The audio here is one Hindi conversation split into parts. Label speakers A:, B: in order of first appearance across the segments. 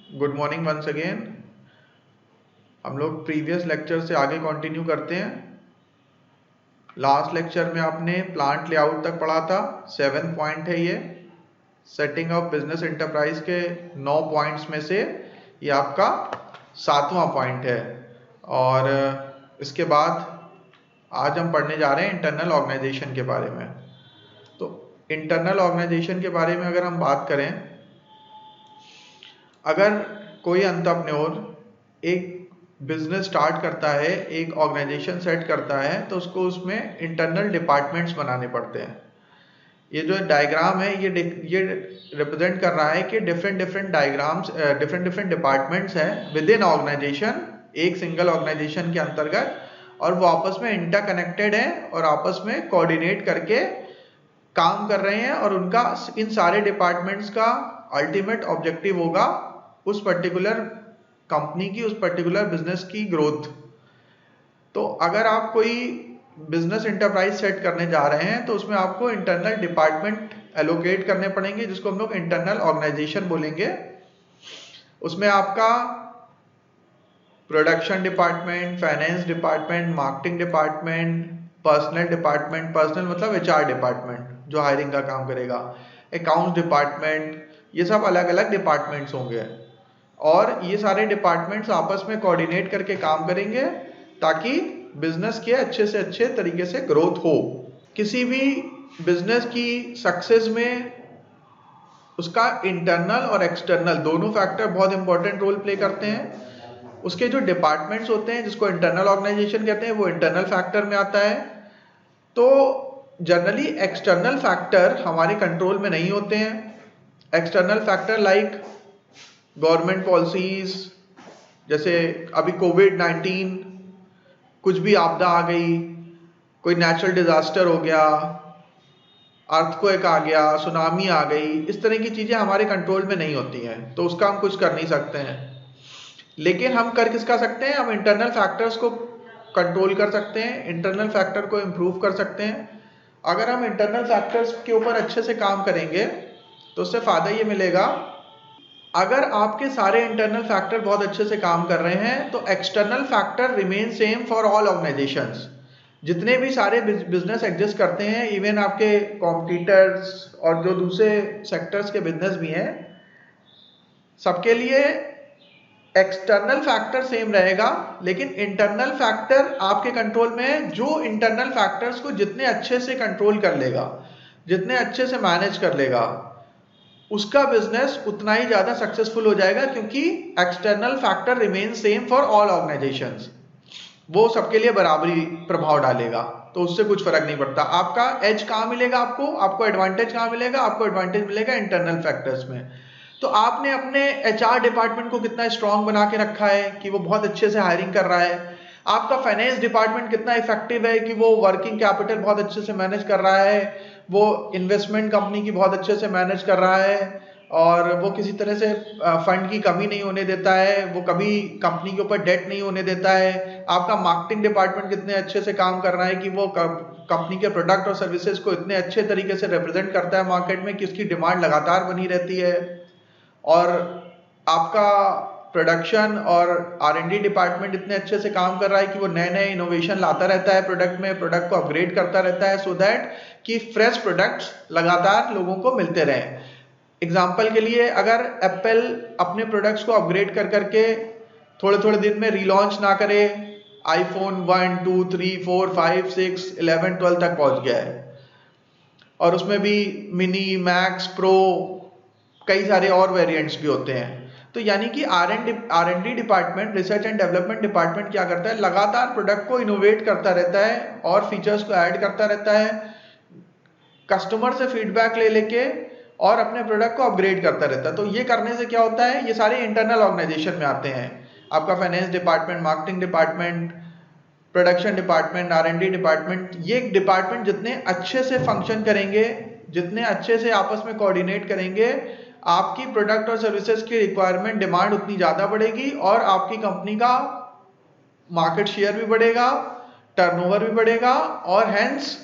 A: Good morning once again. हम लोग प्रीवियस लेक्चर से आगे कंटिन्यू करते हैं। लास्ट लेक्चर में आपने प्लांट लेआउट तक पढ़ा था। 7 पॉइंट है ये। सेटिंग अप बिजनेस एंटरप्राइज के 9 पॉइंट्स में से ये आपका 7वां पॉइंट है। और इसके बाद आज हम पढ़ने जा रहे हैं इंटरनल ऑर्गेनाइजेशन के बारे में। तो इंटरनल ऑर्गेनाइजेशन के बारे में अगर हम बात करें, अगर कोई एंटरप्रेन्योर एक बिजनेस स्टार्ट करता है, एक ऑर्गेनाइजेशन सेट करता है, तो उसको उसमें इंटरनल डिपार्टमेंट्स बनाने पड़ते हैं। ये जो डायग्राम है ये रिप्रेजेंट कर रहा है कि डिफरेंट डिफरेंट डिपार्टमेंट्स हैं विद इन ऑर्गेनाइजेशन, एक सिंगल ऑर्गेनाइजेशन के अंतर्गत, और वो आपस में इंटरकनेक्टेड हैं और आपस में कोऑर्डिनेट करके काम कर रहे हैं। और उनका इन सारे डिपार्टमेंट्स का अल्टीमेट ऑब्जेक्टिव होगा उस पर्टिकुलर कंपनी की, उस पर्टिकुलर बिजनेस की ग्रोथ। तो अगर आप कोई बिजनेस एंटरप्राइज सेट करने जा रहे हैं तो उसमें आपको इंटरनल डिपार्टमेंट एलोकेट करने पड़ेंगे, जिसको हम लोग इंटरनल ऑर्गेनाइजेशन बोलेंगे। उसमें आपका production department, finance department, marketing department, personal department, personal मतलब एचआर डिपार्टमेंट जो हायरिंग का काम करेगा, अकाउंट्स डिपार्टमेंट, ये सब अलग अलग डिपार्टमेंट्स होंगे। और ये सारे डिपार्टमेंट्स आपस में कोऑर्डिनेट करके काम करेंगे ताकि बिजनेस के अच्छे से अच्छे तरीके से ग्रोथ हो। किसी भी बिजनेस की सक्सेस में उसका इंटरनल और एक्सटर्नल दोनों फैक्टर बहुत इंपॉर्टेंट रोल प्ले करते हैं। उसके जो डिपार्टमेंट्स होते हैं जिसको इंटरनल ऑर्गेनाइजेशन कहते हैं, वो इंटरनल फैक्टर में आता है। तो जनरली एक्सटर्नल फैक्टर हमारे कंट्रोल में नहीं होते हैं। External factor like government policies, जैसे अभी कोविड-19, कुछ भी आपदा आ गई, कोई नेचुरल डिजास्टर हो गया, अर्थक्वेक आ गया, सुनामी आ गई, इस तरह की चीजें हमारे कंट्रोल में नहीं होती हैं, तो उसका हम कुछ कर नहीं सकते हैं। लेकिन हम कर किसका सकते हैं? हम इंटरनल फैक्टर्स को कंट्रोल कर सकते हैं, इंटरनल फैक्टर को इम्प्रूव कर सकते हैं। अगर हम इंटरनल फैक्टर्स के ऊपर अच्छे से काम करेंगे तो उससे फायदा ये मिलेगा, अगर आपके सारे इंटरनल फैक्टर बहुत अच्छे से काम कर रहे हैं तो external factor remain same for all organisations. जितने भी सारे बिजनेस एग्जिस्ट करते हैं, इवन आपके कॉम्पिटिटर्स और जो दूसरे सेक्टर्स के बिजनेस भी हैं, सबके लिए एक्सटर्नल फैक्टर सेम रहेगा, लेकिन इंटरनल फैक्टर आपके कंट्रोल में है। जो इंटरनल फैक्टर्स को जितने अच्छे से कंट्रोल कर लेगा, जितने अच्छे से मैनेज कर लेगा, उसका बिजनेस उतना ही ज्यादा सक्सेसफुल हो जाएगा, क्योंकि external factor remain same for all organisations. वो सबके लिए बराबरी प्रभाव डालेगा, तो उससे कुछ फर्क नहीं पड़ता। आपका एज कहाँ मिलेगा? आपको एडवांटेज कहाँ मिलेगा? आपको एडवांटेज मिलेगा इंटरनल फैक्टर्स में। तो आपने अपने एचआर डिपार्टमेंट को कितना स्ट्रांग बना के रखा है कि वो बहुत अच्छे से हायरिंग कर रहा है। आपका फाइनेंस डिपार्टमेंट कितना इफेक्टिव है कि वो वर्किंग कैपिटल बहुत अच्छे से मैनेज कर रहा है, वो इन्वेस्टमेंट कंपनी की बहुत अच्छे से मैनेज कर रहा है, और वो किसी तरह से फंड की कमी नहीं होने देता है, वो कभी कंपनी के ऊपर डेट नहीं होने देता है। आपका मार्केटिंग डिपार्टमेंट कितने अच्छे से काम कर रहा है कि वो कंपनी के प्रोडक्ट और सर्विसेज को इतने अच्छे तरीके से रिप्रेजेंट करता है मार्केट में कि उसकी डिमांड लगातार बनी रहती है। और आपका प्रोडक्शन और R&D डिपार्टमेंट इतने अच्छे से काम कर रहा है कि वो नए नए इनोवेशन लाता रहता है प्रोडक्ट में, प्रोडक्ट को अपग्रेड करता रहता है, सो दैट कि फ्रेश प्रोडक्ट्स लगातार लोगों को मिलते रहें। एग्जाम्पल के लिए, अगर एप्पल अपने प्रोडक्ट्स को अपग्रेड कर करके थोड़े थोड़े दिन में रीलॉन्च ना करे, आईफोन 1, 2, 3, 4, 5, 6, 11, 12 तक पहुंच गया है, और उसमें भी मिनी, मैक्स, प्रो, कई सारे और वेरिएंट्स भी होते हैं। तो यानी कि R&D department, research and development department क्या करता है? लगातार प्रोडक्ट को इनोवेट करता रहता है और फीचर्स को ऐड करता रहता है, कस्टमर से फीडबैक ले लेके, और अपने प्रोडक्ट को अपग्रेड करता रहता है। तो ये करने से क्या होता है? ये सारे इंटरनल ऑर्गेनाइजेशन में आते हैं। आपका finance department, marketing department, production department, R&D department, ये डिपार्टमेंट जितने अच्छे से फंक्शन करेंगे, जितने अच्छे से आपस में कोऑर्डिनेट करेंगे, आपकी प्रोडक्ट और सर्विसेज की रिक्वायरमेंट, डिमांड उतनी ज्यादा बढ़ेगी, और आपकी कंपनी का मार्केट शेयर भी बढ़ेगा, टर्नओवर भी बढ़ेगा, और हेंस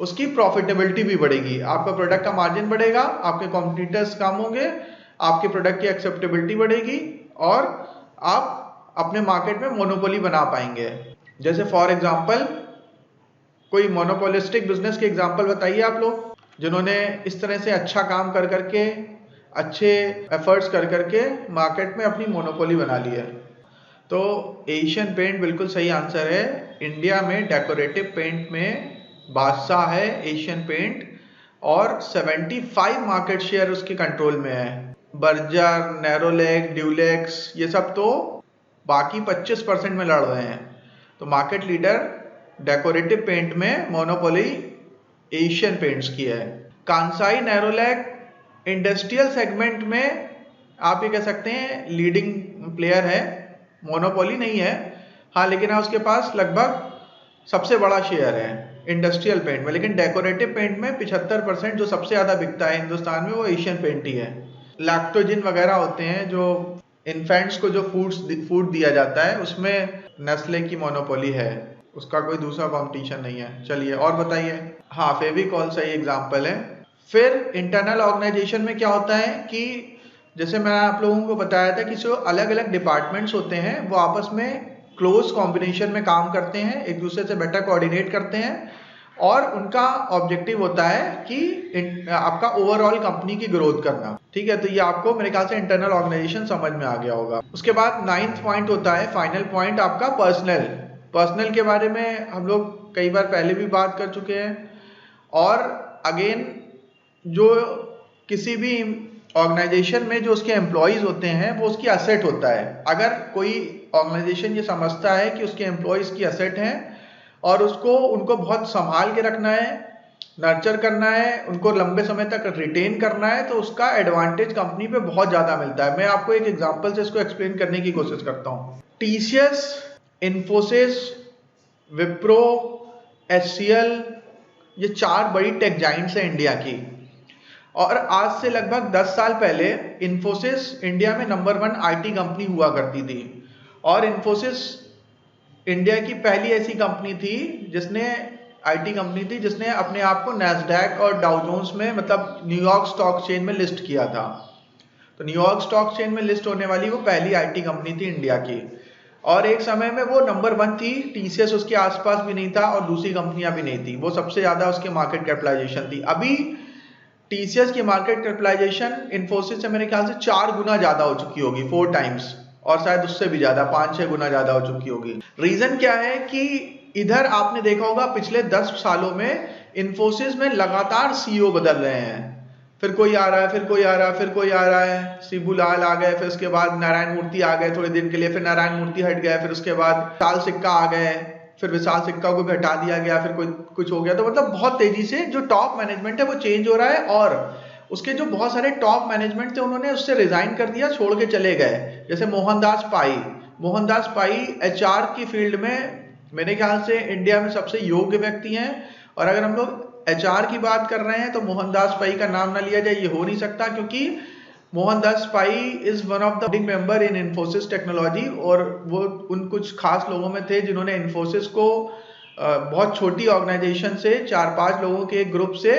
A: उसकी प्रॉफिटेबिलिटी भी बढ़ेगी। आपका प्रोडक्ट का मार्जिन बढ़ेगा, आपके कॉम्पिटिटर्स कम होंगे, आपके प्रोडक्ट की एक्सेप्टेबिलिटी बढ़ेगी और आप अपने मार्केट में मोनोपोली बना पाएंगे। जैसे फॉर एग्जांपल कोई मोनोपोलिस्टिक बिजनेस के एग्जांपल बताइए आप लोग, जिन्होंने इस तरह से अच्छा काम कर करके, अच्छे एफर्ट्स कर करके मार्केट में अपनी मोनोपोली बना ली है। तो एशियन पेंट बिल्कुल सही आंसर है। इंडिया में डेकोरेटिव पेंट में बादशाह है एशियन पेंट और 75 मार्केट शेयर उसके कंट्रोल में है। बर्जर, नैरोलैक, ड्यूलेक्स ये सब तो बाकी 25% में लड़ रहे हैं। तो मार्केट लीडर डेकोरेटिव पेंट में मोनोपोली एशियन पेंट्स की है। कांसाई नैरोलैक इंडस्ट्रियल सेगमेंट में आप ये कह सकते हैं लीडिंग प्लेयर है, मोनोपोली नहीं है हाँ, लेकिन हाँ उसके पास लगभग सबसे बड़ा शेयर है इंडस्ट्रियल पेंट में। लेकिन डेकोरेटिव पेंट में 75% जो सबसे ज्यादा बिकता है हिंदुस्तान में वो एशियन पेंट ही है। लैक्टोजिन वगैरह होते हैं जो इन्फेंट्स को जो फूड दिया जाता है, उसमें नेस्ले की मोनोपोली है, उसका कोई दूसरा कंपटीशन नहीं है। चलिए और बताइए। हाँ, फेविकॉल सही एग्जांपल है। फिर इंटरनल ऑर्गेनाइजेशन में क्या होता है कि जैसे मैं आप लोगों को बताया था कि जो अलग अलग डिपार्टमेंट्स होते हैं वो आपस में क्लोज कॉम्बिनेशन में काम करते हैं, एक दूसरे से बेटर कोऑर्डिनेट करते हैं और उनका ऑब्जेक्टिव होता है कि आपका ओवरऑल कंपनी की ग्रोथ करना। ठीक है, तो ये आपको मेरे ख्याल से इंटरनल ऑर्गेनाइजेशन समझ में आ गया होगा। उसके बाद 9th पॉइंट होता है, फाइनल पॉइंट आपका पर्सनल के बारे में हम लोग कई बार पहले भी बात कर चुके हैं। और अगेन जो किसी भी ऑर्गेनाइजेशन में जो उसके एम्प्लॉयज होते हैं वो उसकी एसेट होता है। अगर कोई ऑर्गेनाइजेशन ये समझता है कि उसके एम्प्लॉयज की एसेट हैं और उनको बहुत संभाल के रखना है, नर्चर करना है, उनको लंबे समय तक रिटेन करना है, तो उसका एडवांटेज कंपनी पे बहुत ज्यादा मिलता है। मैं आपको एक एग्जांपल से इसको एक्सप्लेन करने की कोशिश करता हूँ। टीसीएस, इन्फोसिस, विप्रो, एचसीएल ये 4 बड़ी टेक जाइंट्स हैं इंडिया की। और आज से लगभग 10 साल पहले इन्फोसिस इंडिया में नंबर 1 आईटी कंपनी हुआ करती थी। और इन्फोसिस इंडिया की पहली ऐसी कंपनी थी जिसने अपने आप को नैस्डैक और डाउ जोन्स में, मतलब न्यूयॉर्क स्टॉक चेन में लिस्ट किया था। तो न्यूयॉर्क स्टॉक चेन में लिस्ट होने वाली वो पहली आईटी कंपनी थी इंडिया की। और एक समय में वो नंबर 1 थी। टीसीएस उसके आसपास भी नहीं था और दूसरी कंपनियां भी नहीं थी। वो सबसे ज्यादा उसकी मार्केट कैपिटलाइजेशन थी। अभी टीसीएस की मार्केट कैपिटलाइजेशन इन्फोसिस से मेरे ख्याल से 4 गुना ज्यादा हो चुकी होगी, 4 टाइम्स, और शायद उससे भी ज्यादा 5-6 गुना ज्यादा हो चुकी होगी। रीजन क्या है कि इधर आपने देखा होगा पिछले 10 सालों में इन्फोसिस में लगातार सीईओ बदल रहे हैं। फिर कोई आ रहा है, फिर कोई आ रहा है, फिर कोई आ रहा है। शिबूलाल आ गए, फिर उसके बाद नारायण मूर्ति आ गए थोड़े दिन के लिए, फिर नारायण मूर्ति हट गए, फिर उसके बाद विशाल सिक्का आ गए, फिर विशाल सिक्का को भी हटा दिया गया, फिर कोई कुछ हो गया। तो मतलब बहुत तेजी से जो टॉप मैनेजमेंट है वो चेंज हो रहा है। और उसके जो बहुत सारे टॉप मैनेजमेंट थे उन्होंने उससे रिजाइन कर दिया, छोड़ के चले गए। जैसे मोहनदास पाई एचआर की फील्ड में मेरे ख्याल से इंडिया में सबसे योग्य व्यक्ति हैं। और अगर हम लोग एचआर की बात कर रहे हैं तो मोहनदास पाई का नाम ना लिया जाए ये हो नहीं सकता, क्योंकि Mohandas pi is one of the member in Infosys technology. और वो उन कुछ खास लोगों में थे जिन्होंने इन्फोसिस को बहुत छोटी ऑर्गेनाइजेशन से 4-5 लोगों के एक ग्रुप से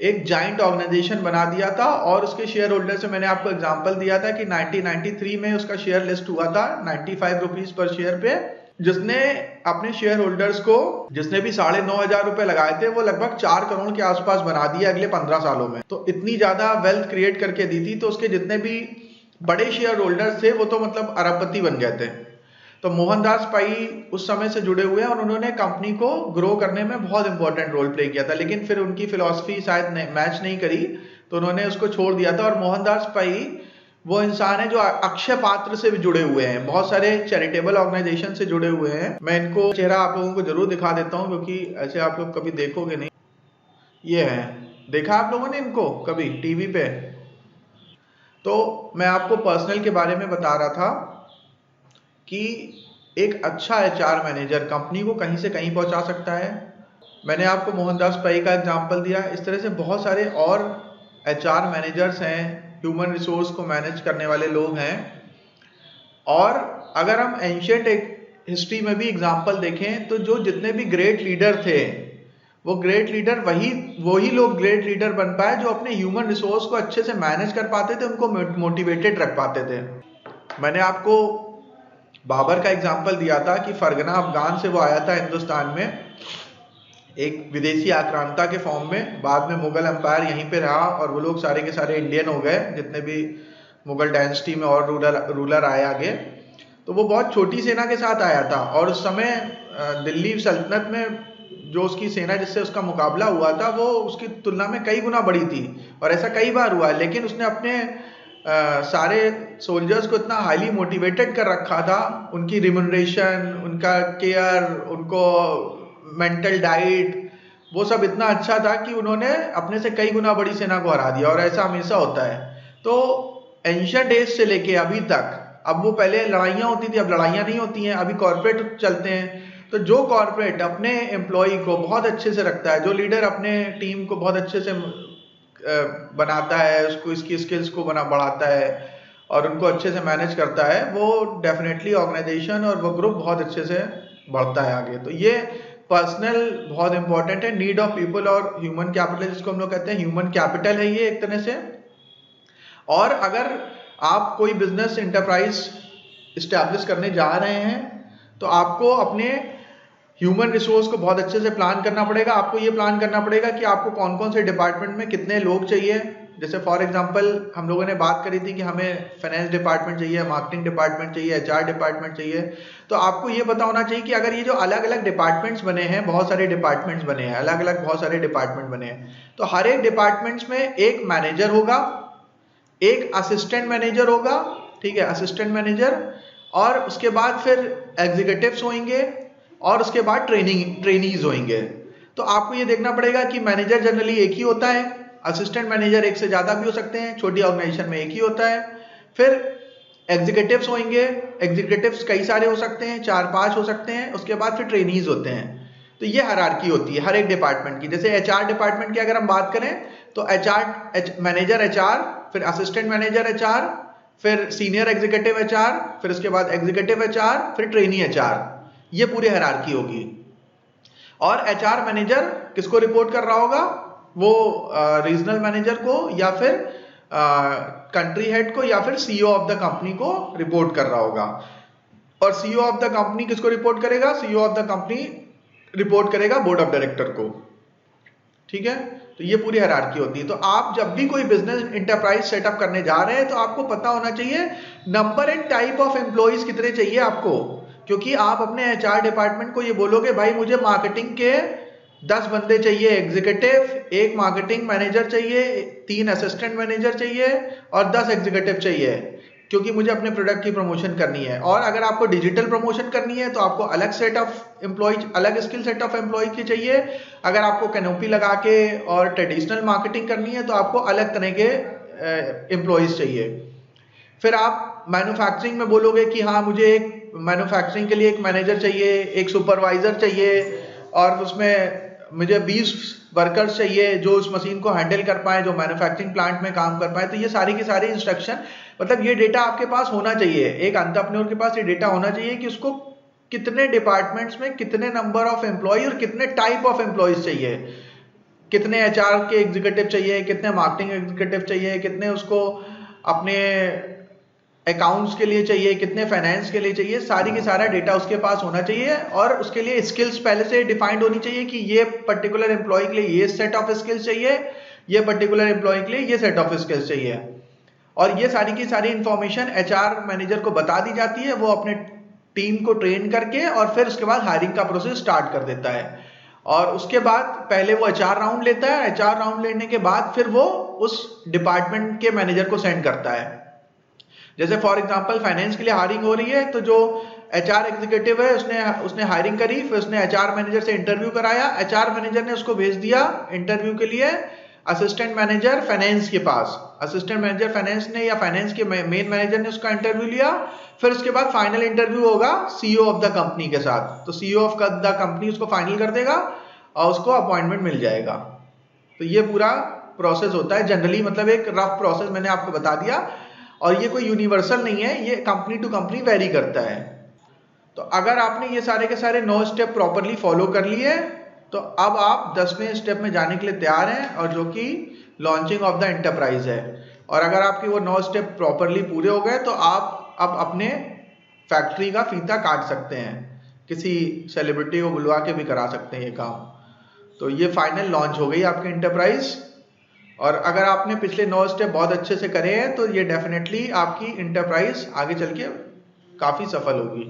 A: एक जाइंट ऑर्गेनाइजेशन बना दिया था। और उसके शेयर होल्डर से मैंने आपको एग्जांपल दिया था कि 1993 में उसका शेयर लिस्ट हुआ था 95 रुपीज पर शेयर पे, जिसने अपने शेयर होल्डर्स को, जिसने भी 9,500 रुपए लगाए थे, वो लगभग 4 करोड़ के आसपास बना दिया अगले 15 सालों में। तो इतनी ज्यादा वेल्थ क्रिएट करके दी थी। तो उसके जितने भी बड़े शेयर होल्डर्स थे वो तो मतलब अरबपति बन गए थे। तो मोहनदास पाई उस समय से जुड़े हुए हैं और उन्होंने कंपनी को ग्रो करने में बहुत इंपॉर्टेंट रोल प्ले किया था। लेकिन फिर उनकी फिलॉसफी शायद मैच नहीं करी तो उन्होंने उसको छोड़ दिया था। और मोहनदास पाई वो इंसान है जो अक्षय पात्र से भी जुड़े हुए हैं, बहुत सारे चैरिटेबल ऑर्गेनाइजेशन से जुड़े हुए हैं। मैं इनको चेहरा आप लोगों को जरूर दिखा देता हूं क्योंकि ऐसे आप लोग कभी देखोगे नहीं। ये है, देखा आप लोगों ने इनको कभी टीवी पे? तो मैं आपको पर्सनल के बारे में बता रहा था कि एक अच्छा एचआर मैनेजर कंपनी को कहीं से कहीं पहुंचा सकता है। मैंने आपको मोहनदास पाई का एग्जांपल दिया। इस तरह से बहुत सारे और एचआर मैनेजर्स हैं, ह्यूमन रिसोर्स को मैनेज करने वाले लोग हैं। और अगर हम एंशिएंट हिस्ट्री में भी एग्जांपल देखें तो जो जितने भी ग्रेट लीडर थे वो ग्रेट लीडर वही लोग ग्रेट लीडर बन पाए जो अपने ह्यूमन रिसोर्स को अच्छे से मैनेज कर पाते थे, उनको मोटिवेटेड रख पाते थे। मैंने आपको बाबर का एग्जांपल दिया था कि फरगना अफगान से वो आया था हिंदुस्तान में एक विदेशी आक्रांता के फॉर्म में, बाद में मुगल एम्पायर यहीं पे रहा और वो लोग सारे के सारे इंडियन हो गए, जितने भी मुगल डायनेस्टी में और रूलर आए आगे। तो वो बहुत छोटी सेना के साथ आया था और उस समय दिल्ली सल्तनत में जो उसकी सेना जिससे उसका मुकाबला हुआ था वो उसकी तुलना में कई गुना बड़ी थी, और ऐसा कई बार हुआ है। लेकिन उसने अपने सारे सोल्जर्स को इतना हाईली मोटिवेटेड कर रखा था, उनकी रिम्यूनरेशन, उनका केयर, उनको मेंटल डाइट, वो सब इतना अच्छा था कि उन्होंने अपने से कई गुना बड़ी सेना को हरा दिया। और ऐसा हमेशा होता है। तो एंशिएंट डेज से लेके अभी तक, अब वो पहले लड़ाइयाँ होती थी, अब लड़ाइयाँ नहीं होती हैं, अभी कॉर्पोरेट चलते हैं। तो जो कॉर्पोरेट अपने एम्प्लॉय को बहुत अच्छे से रखता है, जो लीडर अपने टीम को बहुत अच्छे से बनाता है, उसको इसकी स्किल्स को बढ़ाता है और उनको अच्छे से मैनेज करता है, वो डेफिनेटली ऑर्गेनाइजेशन और वो ग्रुप बहुत अच्छे से बढ़ता है आगे। तो ये पर्सनल बहुत इंपॉर्टेंट है, नीड ऑफ पीपल और ह्यूमन कैपिटल, जिसको हम लोग कहते हैं ह्यूमन कैपिटल है ये एक तरह से। और अगर आप कोई बिजनेस इंटरप्राइज इस्टेब्लिश करने जा रहे हैं तो आपको अपने ह्यूमन रिसोर्स को बहुत अच्छे से प्लान करना पड़ेगा। आपको ये प्लान करना पड़ेगा कि आपको कौन कौन से डिपार्टमेंट में कितने लोग चाहिए। जैसे फॉर एग्जांपल हम लोगों ने बात करी थी कि हमें फाइनेंस डिपार्टमेंट चाहिए, मार्केटिंग डिपार्टमेंट चाहिए, एचआर डिपार्टमेंट चाहिए। तो आपको ये पता होना चाहिए कि अगर ये जो अलग अलग डिपार्टमेंट्स बने हैं, बहुत सारे डिपार्टमेंट्स बने हैं, अलग अलग बहुत सारे डिपार्टमेंट बने हैं, तो हर एक डिपार्टमेंट्स में एक मैनेजर होगा, एक असिस्टेंट मैनेजर होगा, ठीक है, असिस्टेंट मैनेजर, और उसके बाद फिर एग्जीक्यूटिव्स होंगे और उसके बाद ट्रेनीज होंगे। तो आपको ये देखना पड़ेगा कि मैनेजर जनरली एक ही होता है, असिस्टेंट मैनेजर एक से ज्यादा भी हो सकते हैं, छोटी ऑर्गेनाइजेशन में एक ही होता है। फिर एग्जीक्यूटिव्स होंगे, एग्जीक्यूटिव्स कई सारे हो सकते हैं, 4-5 हो सकते हैं। उसके बाद फिर ट्रेनीज होते हैं। तो ये हायरार्की होती है हर एक डिपार्टमेंट की। जैसे एचआर डिपार्टमेंट की अगर हम बात करें तो मैनेजर एचआर, फिर असिस्टेंट मैनेजर एचआर, फिर सीनियर एग्जीक्यूटिव एचआर, फिर उसके बाद एग्जीक्यूटिव एचआर, फिर ट्रेनी एचआर, ये पूरी हायरार्की होगी। और एचआर मैनेजर किसको रिपोर्ट कर रहा होगा? वो रीजनल मैनेजर को या फिर कंट्री हेड को या फिर सीईओ ऑफ द कंपनी को रिपोर्ट कर रहा होगा। और सीईओ ऑफ द कंपनी किसको रिपोर्ट करेगा? CEO of the company report करेगा बोर्ड ऑफ डायरेक्टर को। ठीक है, तो ये पूरी हायरार्की होती है। तो आप जब भी कोई बिजनेस इंटरप्राइज सेटअप करने जा रहे हैं तो आपको पता होना चाहिए number and type of employees कितने चाहिए आपको। क्योंकि आप अपने एचआर डिपार्टमेंट को ये बोलोगे भाई मुझे मार्केटिंग के 10 बंदे चाहिए, एग्जीक्यूटिव, 1 मार्केटिंग मैनेजर चाहिए, 3 असिस्टेंट मैनेजर चाहिए और 10 एग्जीक्यूटिव चाहिए, क्योंकि मुझे अपने प्रोडक्ट की प्रमोशन करनी है। और अगर आपको डिजिटल प्रमोशन करनी है तो आपको अलग सेट ऑफ एम्प्लॉइज, अलग स्किल सेट ऑफ एम्प्लॉइज की चाहिए। अगर आपको कैनोपी लगा के और ट्रेडिशनल मार्केटिंग करनी है तो आपको अलग तरह के एम्प्लॉइज चाहिए। फिर आप मैन्युफैक्चरिंग में बोलोगे कि हाँ मुझे एक मैन्युफैक्चरिंग के लिए एक मैनेजर चाहिए, एक सुपरवाइजर चाहिए और उसमें मुझे 20 वर्कर्स चाहिए जो उस मशीन को हैंडल कर पाए, जो मैन्युफैक्चरिंग प्लांट में काम कर पाए। तो ये सारी की सारी इंस्ट्रक्शन, मतलब ये डेटा आपके पास होना चाहिए। एक एंटरप्रेन्योर के पास ये डेटा होना चाहिए कि उसको कितने डिपार्टमेंट्स में कितने नंबर ऑफ एम्प्लॉय और कितने टाइप ऑफ एम्प्लॉयज चाहिए, कितने एचआर के एग्जीक्यूटिव चाहिए, कितने मार्केटिंग एग्जीक्यूटिव चाहिए, कितने उसको अपने अकाउंट्स के लिए चाहिए, कितने फाइनेंस के लिए चाहिए। सारी की सारा डेटा उसके पास होना चाहिए और उसके लिए स्किल्स पहले से डिफाइंड होनी चाहिए कि ये पर्टिकुलर एम्प्लॉय के लिए ये सेट ऑफ स्किल्स चाहिए, ये पर्टिकुलर एम्प्लॉय के लिए ये सेट ऑफ स्किल्स चाहिए। और ये सारी की सारी इंफॉर्मेशन एचआर मैनेजर को बता दी जाती है, वो अपने टीम को ट्रेन करके और फिर उसके बाद हायरिंग का प्रोसेस स्टार्ट कर देता है। और उसके बाद पहले वो एचआर राउंड लेता है, एचआर राउंड लेने के बाद फिर वो उस डिपार्टमेंट के मैनेजर को सेंड करता है। जैसे फॉर एग्जांपल फाइनेंस के लिए हायरिंग हो रही है तो जो एचआर एग्जीक्यूटिव है उसने हायरिंग करी, फिर उसने एचआर मैनेजर से इंटरव्यू कराया, एचआर मैनेजर ने उसको भेज दिया इंटरव्यू के लिए असिस्टेंट मैनेजर फाइनेंस के पास। असिस्टेंट मैनेजर फाइनेंस ने या फाइनेंस के मेन मैनेजर ने उसका इंटरव्यू लिया। फिर उसके बाद फाइनल इंटरव्यू होगा सीईओ ऑफ द कंपनी के साथ। तो सीईओ ऑफ द कंपनी उसको फाइनल कर देगा और उसको अपॉइंटमेंट मिल जाएगा। तो ये पूरा प्रोसेस होता है जनरली, मतलब एक रफ प्रोसेस मैंने आपको बता दिया। और ये कोई यूनिवर्सल नहीं है, ये कंपनी टू कंपनी वेरी करता है। तो अगर आपने ये सारे के सारे 9 स्टेप प्रॉपरली फॉलो कर लिए तो अब आप 10वें स्टेप में जाने के लिए तैयार हैं, और जो कि लॉन्चिंग ऑफ द एंटरप्राइज है। और अगर आपकी वो 9 स्टेप प्रॉपरली पूरे हो गए तो आप अब अपने फैक्ट्री का फीता काट सकते हैं, किसी सेलिब्रिटी को बुलवा के भी करा सकते हैं ये काम। तो ये फाइनल लॉन्च हो गई आपकी एंटरप्राइज। और अगर आपने पिछले 9 स्टेप बहुत अच्छे से करे हैं तो ये डेफिनेटली आपकी एंटरप्राइज आगे चल के काफ़ी सफल होगी।